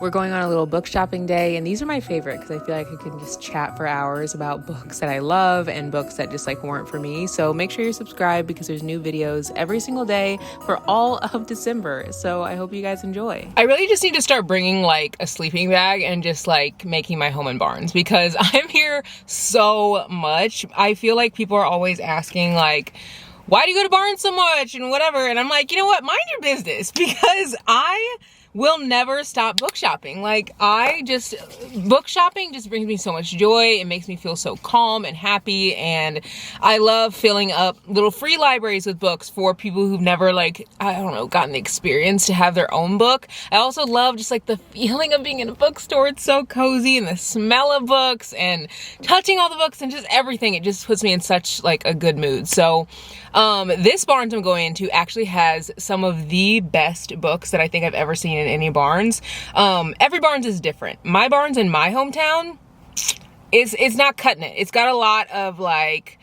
We're going on a little book shopping day, and these are my favorite because I feel like I can just chat for hours about books that I love and books that just like weren't for me. So make sure you're subscribed because there's new videos every single day for all of December. So I hope you guys enjoy. I really just need to start bringing like a sleeping bag and just like making my home in Barnes because I'm here so much. I feel like people are always asking like, why do you go to Barnes so much and whatever? And I'm like, you know what? Mind your business because I will never stop book shopping. Like book shopping just brings me so much joy. It makes me feel so calm and happy. And I love filling up little free libraries with books for people who've never like, I don't know, gotten the experience to have their own book. I also love just like the feeling of being in a bookstore. It's so cozy and the smell of books and touching all the books and just everything. It just puts me in such like a good mood. So this Barnes I'm going into actually has some of the best books that I think I've ever seen in any Barnes. Every Barnes is different. My Barnes in my hometown it's not cutting it. It's got a lot of like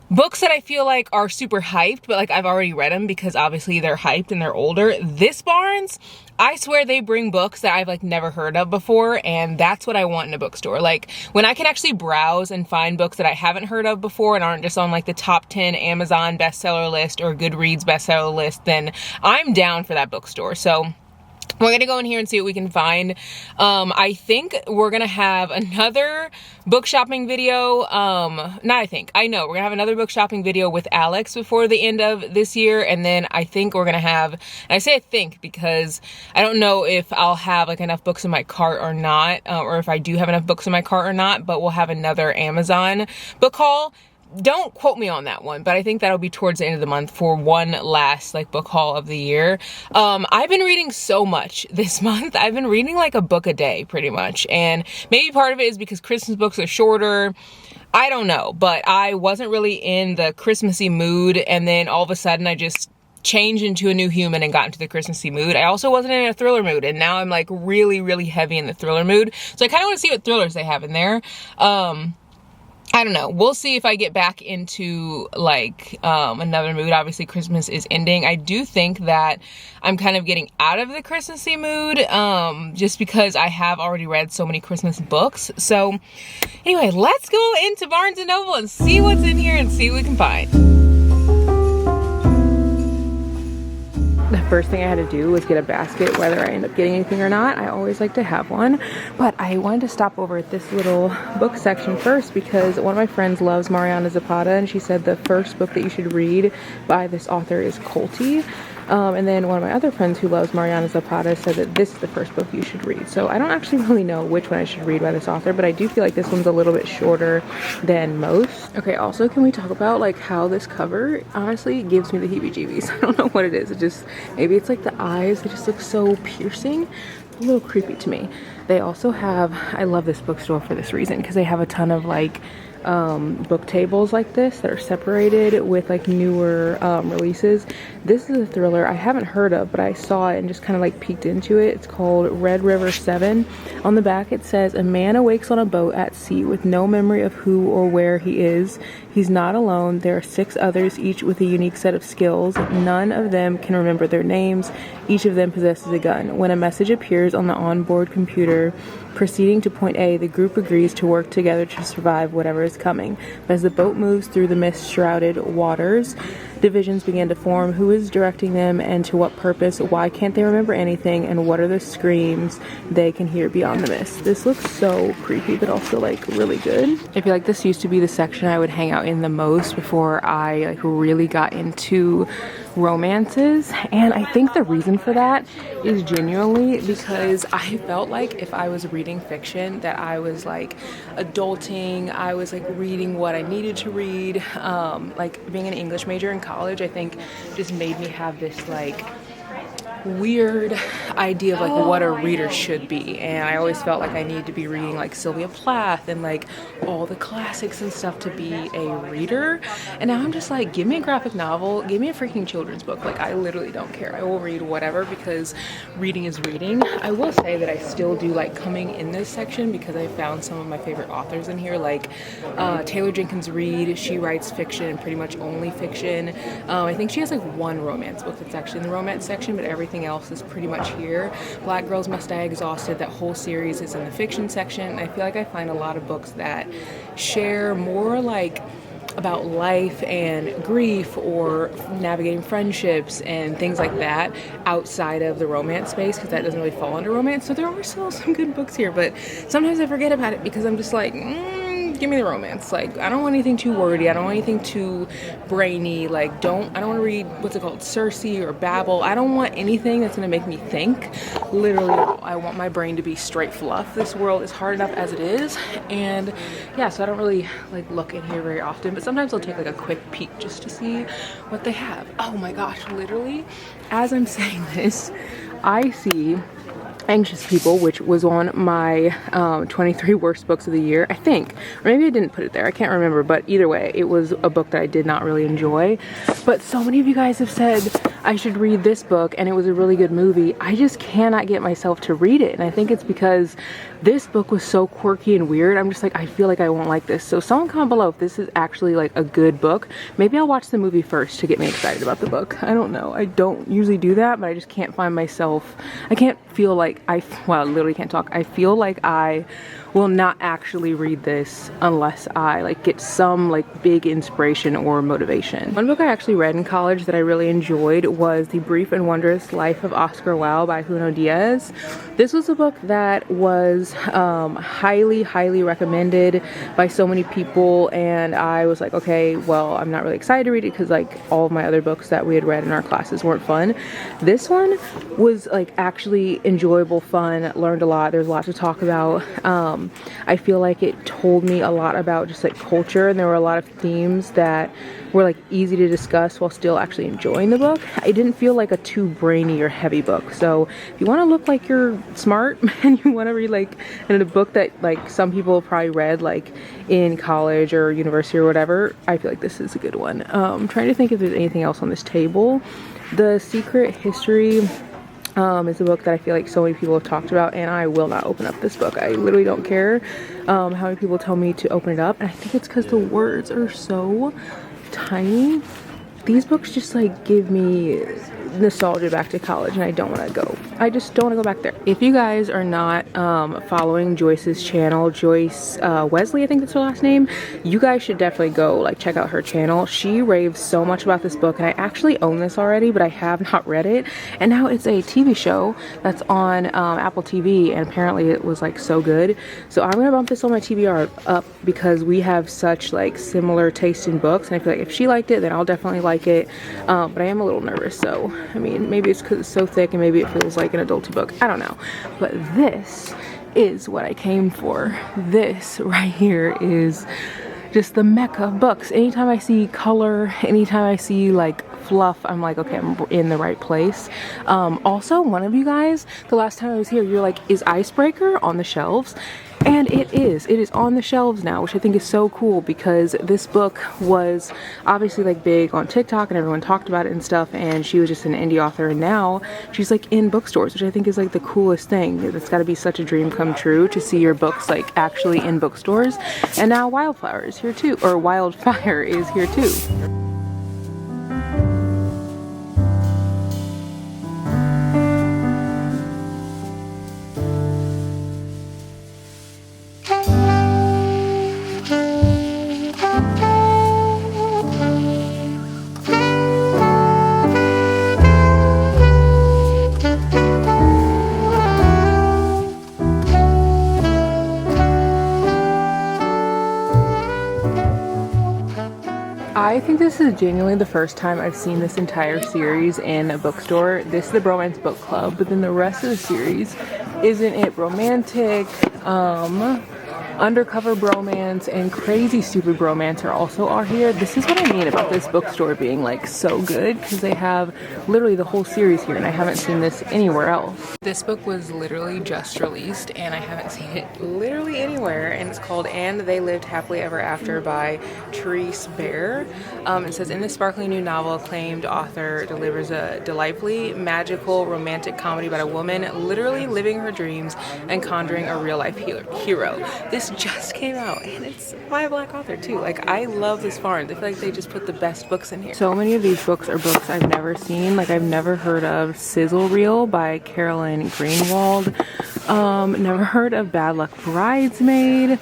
books that I feel like are super hyped, but like I've already read them because obviously they're hyped and they're older. This Barnes, I swear they bring books that I've like never heard of before, and that's what I want in a bookstore. Like when I can actually browse and find books that I haven't heard of before and aren't just on like the top 10 Amazon bestseller list or Goodreads bestseller list, then I'm down for that bookstore. So we're gonna go in here and see what we can find. I think we're gonna have another book shopping video. I know we're gonna have another book shopping video with Alex before the end of this year. And then I think we're gonna have, and I say I think because I don't know if I'll have like enough books in my cart or not, or if I do have enough books in my cart or not, but we'll have another Amazon book haul. Don't quote me on that one, but I think that'll be towards the end of the month for one last like book haul of the year. I've been reading so much this month. I've been reading like a book a day pretty much. And maybe part of it is because Christmas books are shorter. I don't know, but I wasn't really in the Christmassy mood. And then all of a sudden I just changed into a new human and got into the Christmassy mood. I also wasn't in a thriller mood, and now I'm like really, really heavy in the thriller mood. So I kind of want to see what thrillers they have in there. I don't know. We'll see if I get back into like another mood. Obviously Christmas is ending. I do think that I'm kind of getting out of the Christmassy mood just because I have already read so many Christmas books. So anyway, let's go into Barnes & Noble and see what's in here and see what we can find. The first thing I had to do was get a basket, whether I end up getting anything or not. I always like to have one, but I wanted to stop over at this little book section first because one of my friends loves Mariana Zapata, and she said the first book that you should read by this author is Colty. And then one of my other friends who loves Mariana Zapata said that this is the first book you should read. So I don't actually really know which one I should read by this author, but I do feel like this one's a little bit shorter than most. Okay, also can we talk about like how this cover honestly gives me the heebie-jeebies. I don't know what it is. It just, maybe it's like the eyes, they just look so piercing. A little creepy to me. They also have, I love this bookstore for this reason, because they have a ton of like book tables like this that are separated with like newer releases. This is a thriller I haven't heard of, but I saw it and just kind of like peeked into it. It's called Red River 7. On the back it says, a man awakes on a boat at sea with no memory of who or where he is. He's not alone. There are 6 others, each with a unique set of skills. None of them can remember their names. Each of them possesses a gun. When a message appears on the onboard computer proceeding to point A, the group agrees to work together to survive whatever is coming. But as the boat moves through the mist-shrouded waters, divisions begin to form. Who is directing them and to what purpose? Why can't they remember anything? And what are the screams they can hear beyond the mist? This looks so creepy, but also like really good. I feel like this used to be the section I would hang out in the most before I like really got into romances, and I think the reason for that is genuinely because I felt like if I was reading fiction that I was like adulting, I was like reading what I needed to read. Like being an English major in college, I think just made me have this like weird idea of like what a reader should be, and I always felt like I needed to be reading like Sylvia Plath and like all the classics and stuff to be a reader. And now I'm just like, give me a graphic novel, give me a freaking children's book. Like I literally don't care. I will read whatever because reading is reading. I will say that I still do like coming in this section because I found some of my favorite authors in here, like Taylor Jenkins Reid. She writes fiction, pretty much only fiction. I think she has like one romance book that's actually in the romance section, but everything everything else is pretty much here. Black Girls Must Die Exhausted, that whole series is in the fiction section. I feel like I find a lot of books that share more like about life and grief or navigating friendships and things like that outside of the romance space, because that doesn't really fall under romance. So there are still some good books here, but sometimes I forget about it because I'm just like, give me the romance. Like, I don't want anything too wordy. I don't want anything too brainy. Like, I don't want to read, what's it called, Circe or Babel. I don't want anything that's going to make me think. Literally, I want my brain to be straight fluff. This world is hard enough as it is. And yeah, so I don't really like look in here very often, but sometimes I'll take like a quick peek just to see what they have. Oh my gosh, literally, as I'm saying this, I see Anxious People, which was on my 23 worst books of the year, I think. Or maybe I didn't put it there, I can't remember, but either way, it was a book that I did not really enjoy. But so many of you guys have said I should read this book and it was a really good movie. I just cannot get myself to read it, and I think it's because this book was so quirky and weird. I'm just like, I feel like I won't like this. So someone comment below if this is actually like a good book. Maybe I'll watch the movie first to get me excited about the book. I don't know. I don't usually do that, but I just can't find myself. I can't feel like well, I literally can't talk. I feel like I will not actually read this unless I like get some like big inspiration or motivation. One book I actually read in college that I really enjoyed was The Brief and Wondrous Life of Oscar Wilde by Junot Diaz. This was a book that was highly recommended by so many people, and I was like, okay, well, I'm not really excited to read it because like all of my other books that we had read in our classes weren't fun. This one was like actually enjoyable, fun, learned a lot. There's a lot to talk about. I feel like it told me a lot about just like culture, and there were a lot of themes that were like easy to discuss while still actually enjoying the book. It didn't feel like a too brainy or heavy book. So if you want to look like you're smart and you want to read like in a book that like some people probably read like in college or university or whatever, I feel like this is a good one. I'm trying to think if there's anything else on this table. The Secret History is a book that I feel like so many people have talked about, and I will not open up this book. I literally don't care how many people tell me to open it up, and I think it's because the words are so tiny. These books just like give me nostalgia back to college, and I don't want to go. I just don't want to go back there. If you guys are not following Joyce's channel, Joyce Wesley, I think that's her last name, you guys should definitely go like check out her channel. She raves so much about this book, and I actually own this already, but I have not read it, and now it's a TV show that's on Apple TV, and apparently it was like so good. So I'm gonna bump this on my TBR up because we have such like similar taste in books, and I feel like if she liked it, then I'll definitely like it. But I am a little nervous, so I mean, maybe it's because it's so thick and maybe it feels like an adulty book. I don't know. But this is what I came for. This right here is just the mecca of books. Anytime I see color, anytime I see like fluff, I'm like, okay, I'm in the right place. Also, one of you guys, the last time I was here, you're like, is Icebreaker on the shelves? And it is on the shelves now, which I think is so cool because this book was obviously like big on TikTok and everyone talked about it and stuff, and she was just an indie author, and now she's like in bookstores, which I think is like the coolest thing. It's got to be such a dream come true to see your books like actually in bookstores. And now Wildflower is here too, or Wildfire is here too. I think this is genuinely the first time I've seen this entire series in a bookstore. This is the Bromance Book Club, but then the rest of the series, isn't it romantic, undercover bromance, and crazy stupid bromance are also are here. This is what I mean about this bookstore being like so good, because they have literally the whole series here, and I haven't seen this anywhere else. This book was literally just released, and I haven't seen it literally anywhere, and it's called And They Lived Happily Ever After by Therese Bear. It says, in this sparkling new novel, acclaimed author delivers a delightfully magical romantic comedy about a woman literally living her dreams and conjuring a real-life hero. This Books just came out, and it's by a Black author too. Like, I love this farm. I feel like they just put the best books in here. So many of these books are books I've never seen. Like, I've never heard of Sizzle Reel by Carolyn Greenwald. Never heard of Bad Luck Bridesmaid.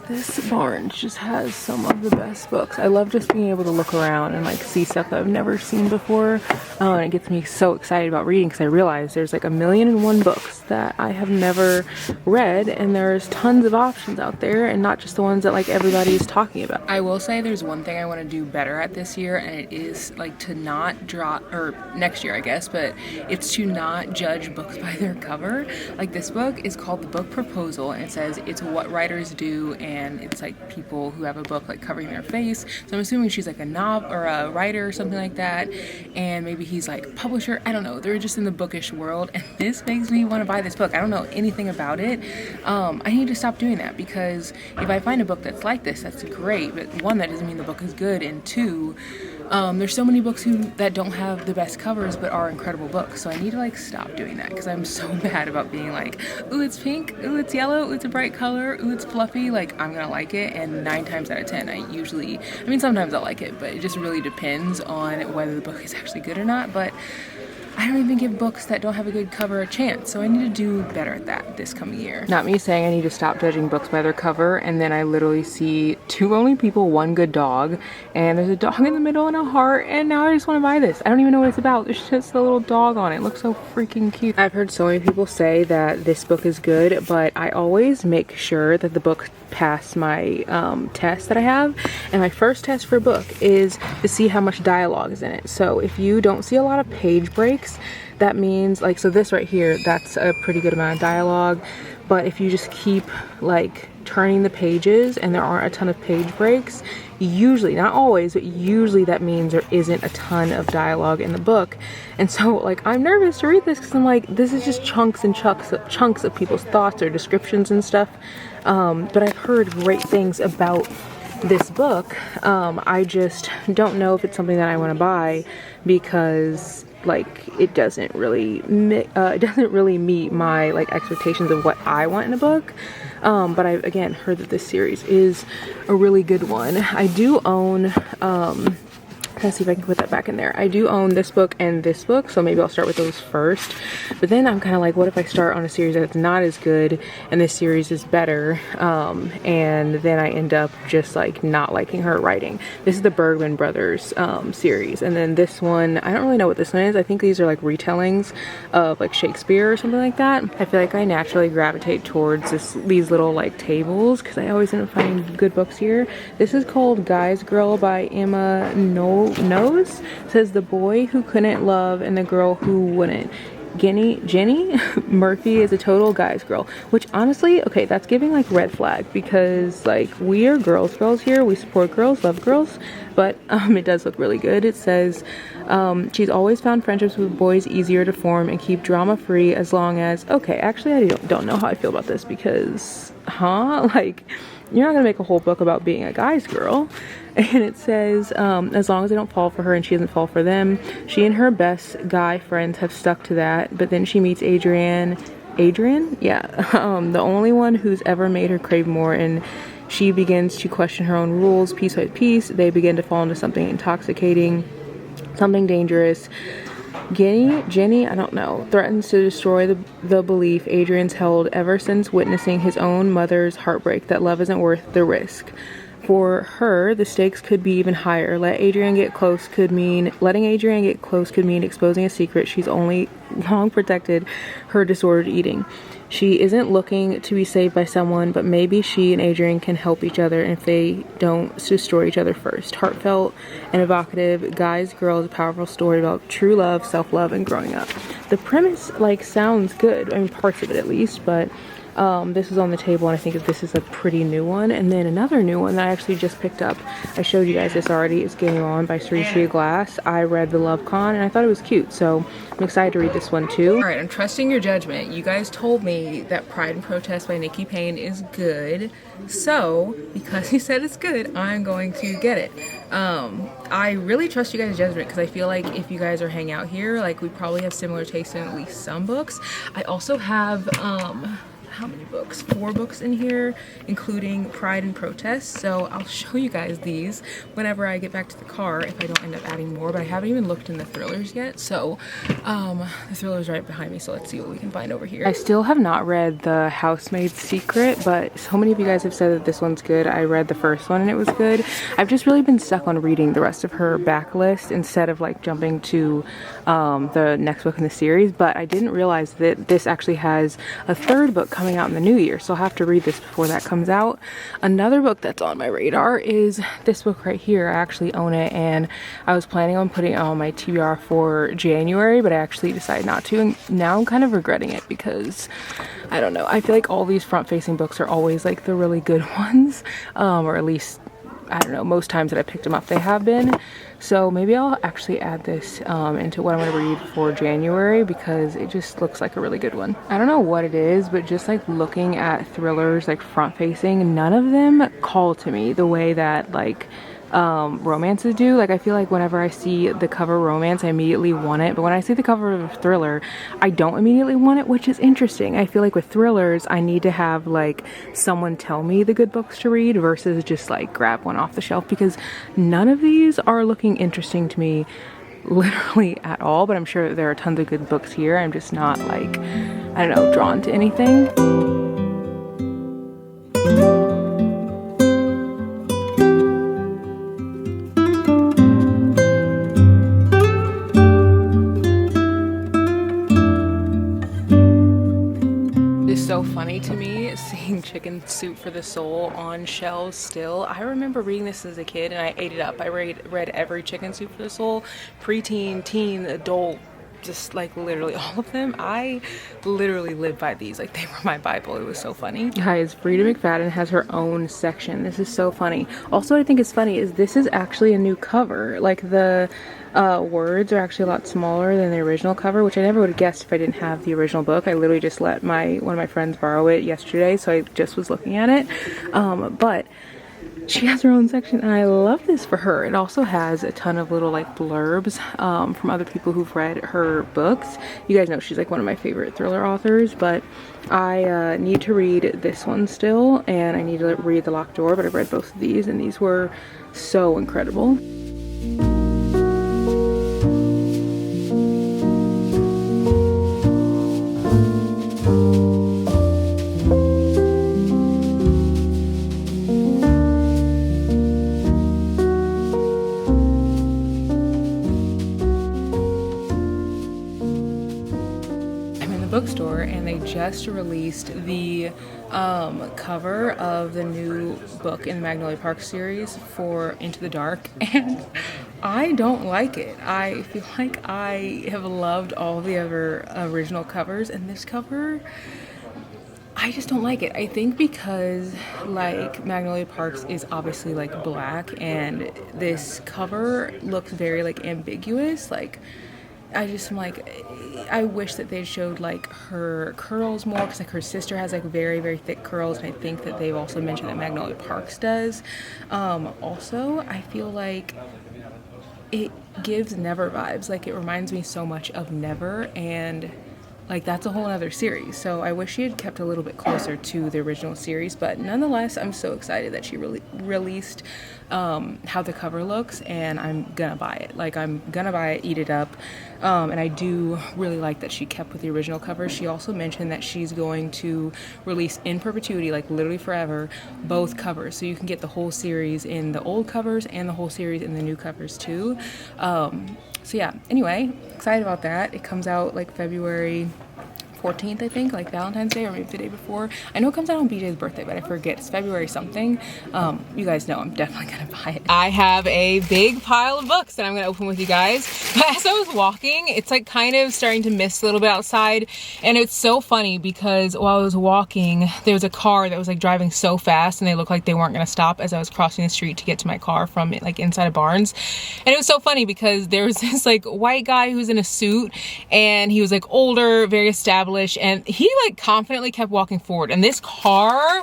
This barn just has some of the best books. I love just being able to look around and like see stuff that I've never seen before. And it gets me so excited about reading because I realize there's like 1,000,001 books that I have never read, and there's tons of options out there and not just the ones that like everybody's talking about. I will say there's one thing I want to do better at this year, and it is like to not drop, or next year I guess, but it's to not judge books by their cover. Like, this book is called The Book Proposal, and it says it's what writers do, and it's like people who have a book like covering their face. So I'm assuming she's like a novel or a writer or something like that, and maybe he's like a publisher. I don't know. They're just in the bookish world, and this makes me want to buy this book. I don't know anything about it. I need to stop doing that, because if I find a book that's like this, that's great, but one, that doesn't mean the book is good, and two, there's so many books that don't have the best covers but are incredible books. So I need to like stop doing that, because I'm so bad about being like, ooh, it's pink, ooh, it's yellow, ooh, it's a bright color, ooh, it's fluffy. Like, I'm gonna like it, and 9 times out of 10 I mean sometimes I'll like it, but it just really depends on whether the book is actually good or not. But I don't even give books that don't have a good cover a chance, so I need to do better at that this coming year. Not me saying I need to stop judging books by their cover, and then I literally see 2 lonely people, 1 good dog, and there's a dog in the middle and a heart, and now I just want to buy this. I don't even know what it's about. There's just a little dog on it. It looks so freaking cute. I've heard so many people say that this book is good, but I always make sure that the book passed my test that I have, and my first test for a book is to see how much dialogue is in it. So if you don't see a lot of page breaks, that means like, so this right here, that's a pretty good amount of dialogue. But if you just keep like turning the pages and there aren't a ton of page breaks, usually, not always, but usually that means there isn't a ton of dialogue in the book. And so like, I'm nervous to read this because I'm like, this is just chunks and chunks of people's thoughts or descriptions and stuff. But I've heard great things about this book. I just don't know if it's something that I want to buy, because like it doesn't really meet my like expectations of what I want in a book. But I've again heard that this series is a really good one. I do own let's see if I can put that back in there. I do own this book and this book, so maybe I'll start with those first. But then I'm kind of like, what if I start on a series that's not as good and this series is better, and then I end up just like not liking her writing. This is the Bergman Brothers series, and then this one, I don't really know what this one is. I think these are like retellings of like Shakespeare or something like that. I feel like I naturally gravitate towards these little like tables, because I always end up finding good books here. This is called Guy's Girl by Emma Knows. Says the boy who couldn't love and the girl who wouldn't. Jenny Murphy is a total guy's girl, which honestly, okay, that's giving like red flag, because like we are girls here, we support girls, love girls, but it does look really good. It says she's always found friendships with boys easier to form and keep drama free as long as, okay, actually I don't know how I feel about this, because like, you're not gonna make a whole book about being a guy's girl. And it says, as long as they don't fall for her and she doesn't fall for them. She and her best guy friends have stuck to that. But then she meets Adrian? Yeah. The only one who's ever made her crave more, and she begins to question her own rules piece by piece. They begin to fall into something intoxicating, something dangerous. Jenny, I don't know, threatens to destroy the belief Adrian's held ever since witnessing his own mother's heartbreak that love isn't worth the risk. For her, the stakes could be even higher. Letting Adrian get close could mean exposing a secret she's only long protected, her disordered eating. She isn't looking to be saved by someone, but maybe she and Adrian can help each other, and if they don't, destroy each other first. Heartfelt and evocative, Guy's Girl is a powerful story about true love, self-love, and growing up. The premise like sounds good, I mean parts of it at least, but this is on the table, and I think that this is a pretty new one. And then another new one that I actually just picked up, I showed you guys this already, is Game On by Sri Glass. I read The Love Con and I thought it was cute, so I'm excited to read this one too. Alright, I'm trusting your judgment. You guys told me that Pride and Protest by Nikki Payne is good, so because you said it's good, I'm going to get it. I really trust you guys' judgment, because I feel like if you guys are hanging out here, like we probably have similar tastes in at least some books. I also have how many books? 4 books in here, including Pride and Protest. So I'll show you guys these whenever I get back to the car if I don't end up adding more, but I haven't even looked in the thrillers yet. So the thriller's right behind me, so let's see what we can find over here. I still have not read The Housemaid's Secret, but so many of you guys have said that this one's good. I read the first one and it was good. I've just really been stuck on reading the rest of her backlist instead of like jumping to the next book in the series, but I didn't realize that this actually has a 3rd book coming out in the new year, so I'll have to read this before that comes out. Another book that's on my radar is this book right here. I actually own it and I was planning on putting it on my TBR for January, but I actually decided not to, and now I'm kind of regretting it because I don't know, I feel like all these front-facing books are always like the really good ones, or at least I don't know, most times that I picked them up they have been. So maybe I'll actually add this into what I'm going to read for January because it just looks like a really good one. I don't know what it is, but just like looking at thrillers like front facing, none of them call to me the way that like romances do. Like I feel like whenever I see the cover romance I immediately want it, but when I see the cover of a thriller I don't immediately want it, which is interesting. I feel like with thrillers I need to have like someone tell me the good books to read versus just like grab one off the shelf, because none of these are looking interesting to me literally at all. But I'm sure that there are tons of good books here. I'm just not like, I don't know, drawn to anything. So funny to me seeing Chicken Soup for the Soul on shelves still. I remember reading this as a kid and I ate it up. I read every Chicken Soup for the Soul, preteen, teen, adult, just like literally all of them. I literally live by these, like they were my Bible. It was so funny. Guys, Frida McFadden has her own section. This is so funny. Also, what I think is funny is this is actually a new cover. Like the words are actually a lot smaller than the original cover, which I never would have guessed if I didn't have the original book. I literally just let one of my friends borrow it yesterday, so I just was looking at it. But she has her own section and I love this for her. It also has a ton of little like blurbs from other people who've read her books. You guys know she's like one of my favorite thriller authors, but I need to read this one still and I need to read The Locked Door, but I've read both of these and these were so incredible. Bookstore and they just released the cover of the new book in the Magnolia Park series for Into the Dark, and I don't like it. I feel like I have loved all the other original covers, and this cover I just don't like it. I think because like Magnolia Parks is obviously like black and this cover looks very like ambiguous. Like I just am like, I wish that they showed like her curls more, because like her sister has like very, very thick curls, and I think that they've also mentioned that Magnolia Parks does. Also, I feel like it gives Never vibes. Like it reminds me so much of Never, and like that's a whole other series. So I wish she had kept a little bit closer to the original series, but nonetheless I'm so excited that she released how the cover looks, and I'm gonna buy it. Like I'm gonna buy it, eat it up, and I do really like that she kept with the original cover. She also mentioned that she's going to release in perpetuity, like literally forever, both covers, so you can get the whole series in the old covers and the whole series in the new covers too. So yeah, anyway, excited about that. It comes out like February 14th, I think, like Valentine's Day or maybe the day before. I know it comes out on BJ's birthday, but I forget. It's February something. You guys know I'm definitely gonna buy it. I have a big pile of books that I'm gonna open with you guys. But as I was walking, it's like kind of starting to mist a little bit outside, and it's so funny because while I was walking, there was a car that was like driving so fast, and they looked like they weren't gonna stop as I was crossing the street to get to my car from like inside of Barnes. And it was so funny because there was this like white guy who's in a suit, and he was like older, very established, and he like confidently kept walking forward, and this car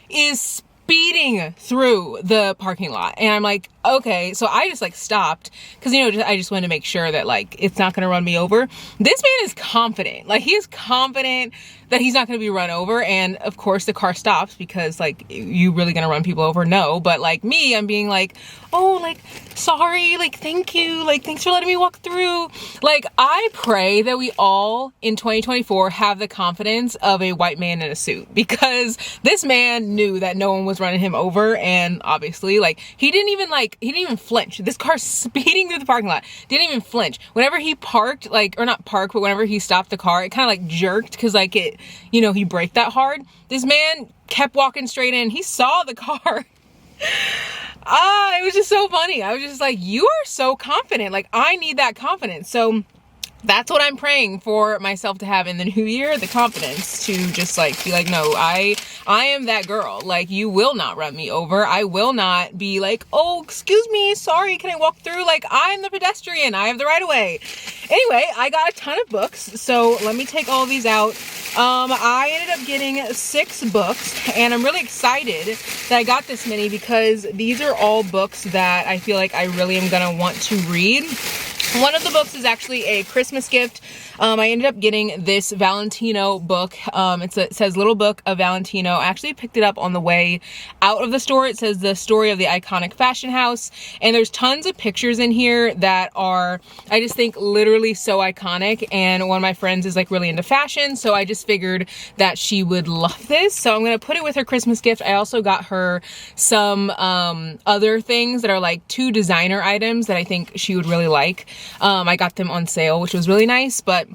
is speeding through the parking lot, and I'm like, okay, so I just like stopped because, you know, I just wanted to make sure that like it's not going to run me over. This man is confident. Like, he is confident that he's not going to be run over. And of course the car stops because like, you really going to run people over? No. But like me, I'm being like, oh, like, sorry, like, thank you, like, thanks for letting me walk through. Like, I pray that we all in 2024 have the confidence of a white man in a suit, because this man knew that no one was running him over. And obviously, like, he didn't even flinch. This car speeding through the parking lot, didn't even flinch. Whenever he parked, like, or not parked, but whenever he stopped the car, it kind of like jerked because like it, you know, he braked that hard. This man kept walking straight in. He saw the car. It was just so funny. I was just like, you are so confident. Like, I need that confidence. So that's what I'm praying for myself to have in the new year, the confidence to just like be like, no, I am that girl. Like, you will not run me over. I will not be like, oh, excuse me, sorry, can I walk through? Like, I'm the pedestrian, I have the right of way. Anyway, I got a ton of books, so let me take all of these out. I ended up getting 6 books, and I'm really excited that I got this many because these are all books that I feel like I really am gonna want to read. One of the books is actually a Christmas gift. I ended up getting this Valentino book. It says Little Book of Valentino. I actually picked it up on the way out of the store. It says the story of the iconic fashion house. And there's tons of pictures in here that are, I just think, literally so iconic. And one of my friends is like really into fashion, so I just figured that she would love this. So I'm going to put it with her Christmas gift. I also got her some other things that are like 2 designer items that I think she would really like. I got them on sale, which was really nice. But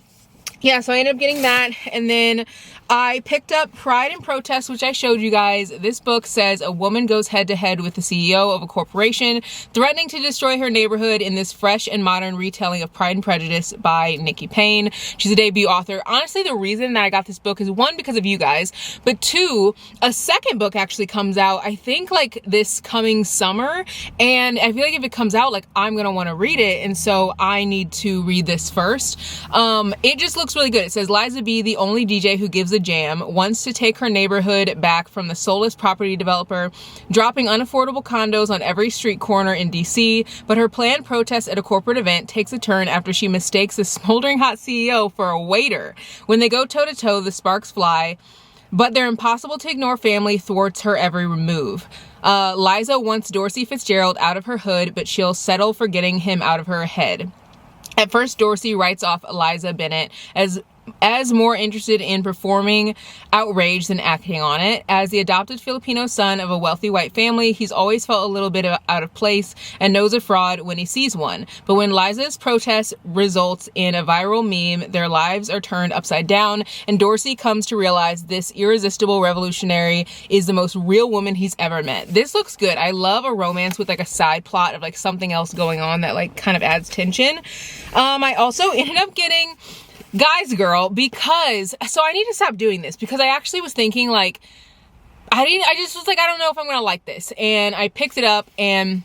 yeah, so I ended up getting that. And then I picked up Pride and Protest, which I showed you guys. This book says a woman goes head to head with the CEO of a corporation, threatening to destroy her neighborhood in this fresh and modern retelling of Pride and Prejudice by Nikki Payne. She's a debut author. Honestly, the reason that I got this book is 1, because of you guys, but 2, a second book actually comes out, I think like this coming summer. And I feel like if it comes out, like, I'm gonna want to read it. And so I need to read this first. It just looks really good. It says Liza B, the only DJ who gives a jam, wants to take her neighborhood back from the soulless property developer, dropping unaffordable condos on every street corner in DC, but her planned protest at a corporate event takes a turn after she mistakes the smoldering hot CEO for a waiter. When they go toe-to-toe, the sparks fly, but their impossible to ignore family thwarts her every move. Liza wants Dorsey Fitzgerald out of her hood, but she'll settle for getting him out of her head. At first, Dorsey writes off Eliza Bennett as more interested in performing outrage than acting on it. As the adopted Filipino son of a wealthy white family, he's always felt a little bit out of place and knows a fraud when he sees one. But when Liza's protest results in a viral meme, their lives are turned upside down, and Dorsey comes to realize this irresistible revolutionary is the most real woman he's ever met. This looks good. I love a romance with like a side plot of like something else going on that like kind of adds tension. I also ended up getting Guys Girl because, so I need to stop doing this because I actually was thinking like, I just was like, I don't know if I'm going to like this. And I picked it up and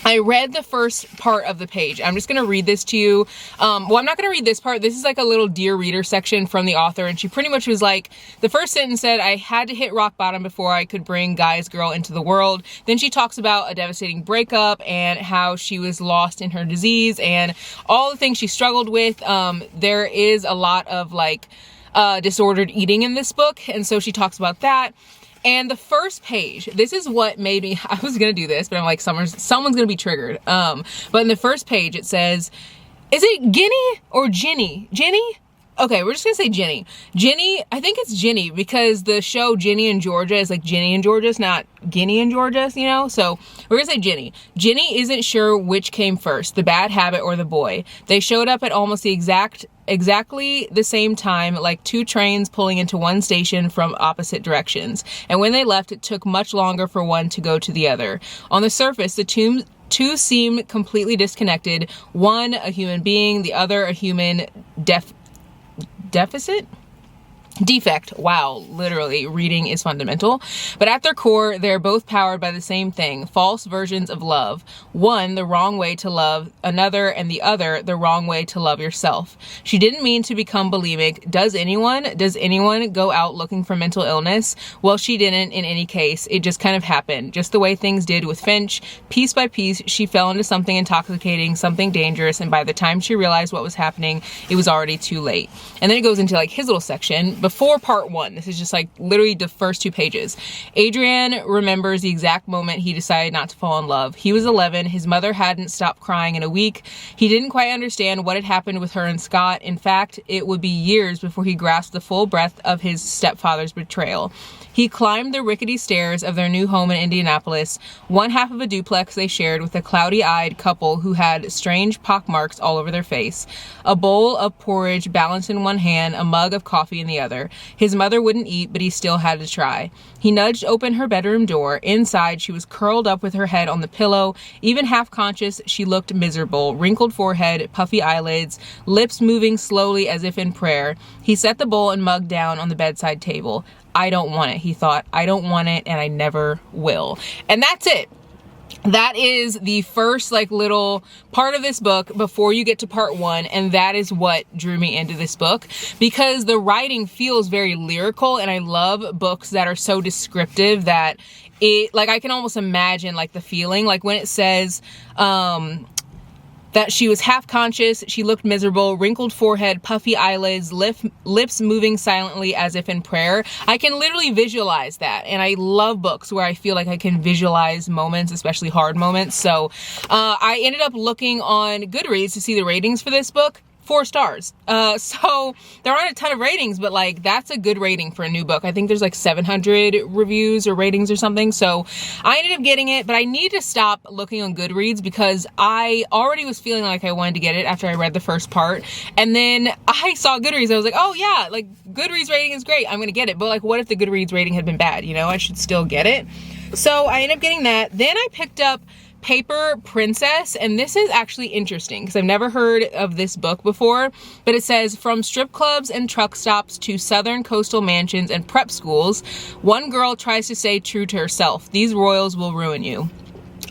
I read the first part of the page. I'm just going to read this to you. Well, I'm not going to read this part. This is like a little Dear Reader section from the author. And she pretty much was like, the first sentence said, I had to hit rock bottom before I could bring Guys Girl into the world. Then she talks about a devastating breakup and how she was lost in her disease and all the things she struggled with. There is a lot of like disordered eating in this book. And so she talks about that. And the first page, this is what made me, I was going to do this, but I'm like, someone's going to be triggered. But in the first page, it says, is it Ginny or Ginny? Ginny? Okay, we're just going to say Ginny. Ginny, I think it's Ginny because the show Ginny and Georgia is like Ginny and Georgia, it's not Guinea and Georgia, you know? So we're going to say Ginny. Ginny isn't sure which came first, the bad habit or the boy. They showed up at almost the exactly the same time, like 2 trains pulling into one station from opposite directions. And when they left, it took much longer for one to go to the other. On the surface, the two seem completely disconnected. One, a human being, the other, a human deficit? defect. Wow, literally, reading is fundamental. But at their core, they're both powered by the same thing, false versions of love. One, the wrong way to love another, and the other, the wrong way to love yourself. She didn't mean to become bulimic. Does anyone go out looking for mental illness? Well, she didn't in any case. It just kind of happened, just the way things did with Finch. Piece by piece, she fell into something intoxicating, something dangerous, and by the time she realized what was happening, it was already too late. And then it goes into like his little section. Before part 1, this is just like literally the first 2 pages. Adrian remembers the exact moment he decided not to fall in love. He was 11. His mother hadn't stopped crying in a week. He didn't quite understand what had happened with her and Scott. In fact, it would be years before he grasped the full breadth of his stepfather's betrayal. He climbed the rickety stairs of their new home in Indianapolis, one half of a duplex they shared with a cloudy-eyed couple who had strange pockmarks all over their face. A bowl of porridge balanced in one hand, a mug of coffee in the other. His mother wouldn't eat, but he still had to try. He nudged open her bedroom door. Inside, she was curled up with her head on the pillow. Even half-conscious, she looked miserable. Wrinkled forehead, puffy eyelids, lips moving slowly as if in prayer. He set the bowl and mug down on the bedside table. I don't want it, he thought. I don't want it, and I never will. And that's it. That is the first like little part of this book before you get to part 1, and that is what drew me into this book, because the writing feels very lyrical, and I love books that are so descriptive that it, like, I can almost imagine like the feeling, like when it says that she was half-conscious, she looked miserable, wrinkled forehead, puffy eyelids, lips moving silently as if in prayer. I can literally visualize that, and I love books where I feel like I can visualize moments, especially hard moments. So I ended up looking on Goodreads to see the ratings for this book. 4 stars. So there aren't a ton of ratings, but like that's a good rating for a new book. I think there's like 700 reviews or ratings or something. So I ended up getting it, but I need to stop looking on Goodreads because I already was feeling like I wanted to get it after I read the first part. And then I saw Goodreads. I was like, oh yeah, like Goodreads rating is great. I'm going to get it. But like, what if the Goodreads rating had been bad? You know, I should still get it. So I ended up getting that. Then I picked up Paper Princess, and this is actually interesting because I've never heard of this book before, but it says, from strip clubs and truck stops to southern coastal mansions and prep schools, one girl tries to stay true to herself. These royals will ruin you.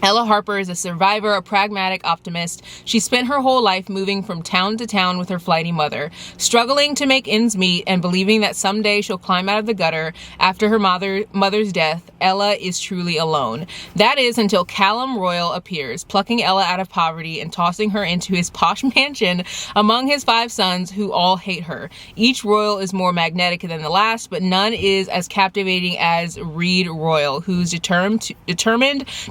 Ella Harper is a survivor, a pragmatic optimist. She spent her whole life moving from town to town with her flighty mother, struggling to make ends meet and believing that someday she'll climb out of the gutter. After her mother's death, Ella is truly alone. That is until Callum Royal appears, plucking Ella out of poverty and tossing her into his posh mansion among his 5 sons who all hate her. Each royal is more magnetic than the last, but none is as captivating as Reed Royal, who's determined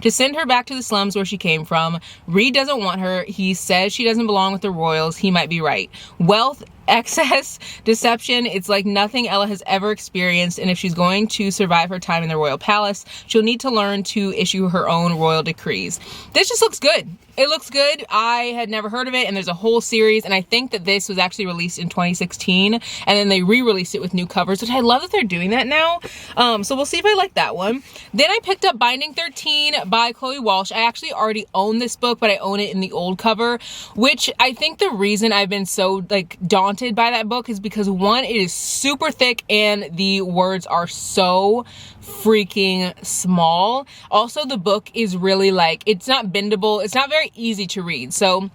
to send her back to the slums where she came from. Reed doesn't want her. He says she doesn't belong with the royals. He might be right. Wealth, excess, deception, it's like nothing Ella has ever experienced, and if she's going to survive her time in the royal palace, she'll need to learn to issue her own royal decrees. This just looks good. It looks good. I had never heard of it, and there's a whole series, and I think that this was actually released in 2016, and then they re-released it with new covers, which I love that they're doing that now. So we'll see if I like that one. Then I picked up Binding 13 by Chloe Walsh. I actually already own this book, but I own it in the old cover, which I think the reason I've been so like daunted by that book is because, one, it is super thick and the words are so freaking small. Also, the book is really like, it's not bendable. It's not very easy to read. So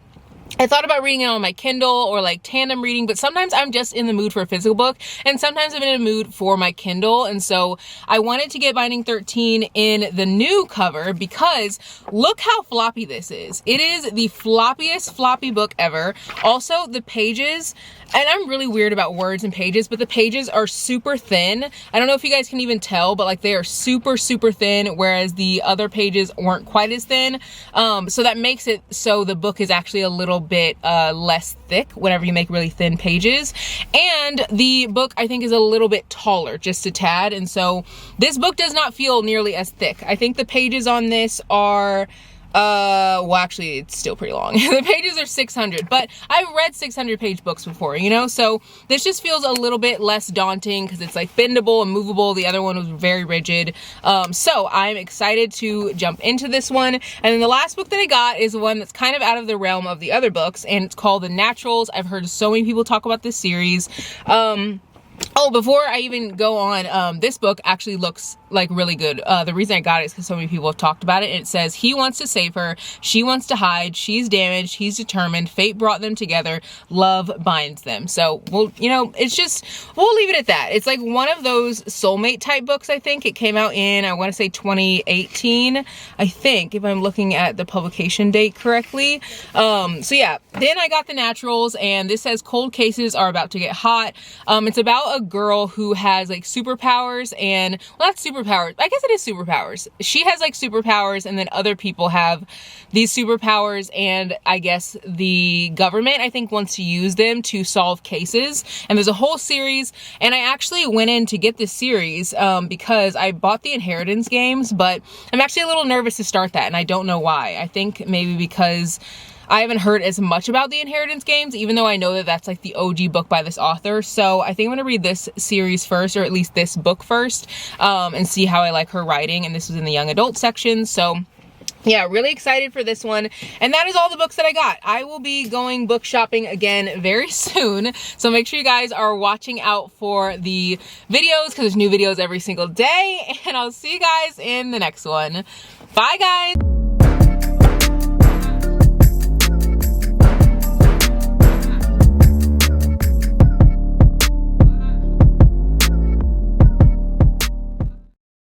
I thought about reading it on my Kindle or like tandem reading, but sometimes I'm just in the mood for a physical book, and sometimes I'm in a mood for my Kindle. And so I wanted to get Binding 13 in the new cover because look how floppy this is. It is the floppiest floppy book ever. Also, the pages, and I'm really weird about words and pages, but the pages are super thin. I don't know if you guys can even tell, but like they are super, super thin, whereas the other pages weren't quite as thin. So that makes it so the book is actually a little bit less thick whenever you make really thin pages. And the book, I think, is a little bit taller, just a tad. And so this book does not feel nearly as thick. I think the pages on this are well, actually, it's still pretty long. The pages are 600, but I've read 600-page books before, you know? So this just feels a little bit less daunting because it's like bendable and movable. The other one was very rigid. So I'm excited to jump into this one. And then the last book that I got is one that's kind of out of the realm of the other books, and it's called The Naturals. I've heard so many people talk about this series. Oh, before I even go on, this book actually looks like really good. The reason I got it is because so many people have talked about it. And it says, he wants to save her. She wants to hide. She's damaged. He's determined. Fate brought them together. Love binds them. So, well, you know, it's just, we'll leave it at that. It's like one of those soulmate type books, I think. It came out in, I want to say 2018, I think, if I'm looking at the publication date correctly. So yeah, then I got the naturals, and this says cold cases are about to get hot. It's about a girl who has like superpowers, and well, not superpowers, I guess it is superpowers. She has like superpowers, and then other people have these superpowers, and I guess the government, I think, wants to use them to solve cases. And there's a whole series, and I actually went in to get this series because I bought the Inheritance games, but I'm actually a little nervous to start that, and I don't know why. I think maybe because I haven't heard as much about the Inheritance games, even though I know that that's like the OG book by this author. So I think I'm gonna read this series first, or at least this book first, and see how I like her writing. And this was in the young adult section. So yeah, really excited for this one. And that is all the books that I got. I will be going book shopping again very soon. So make sure you guys are watching out for the videos, because there's new videos every single day. And I'll see you guys in the next one. Bye, guys.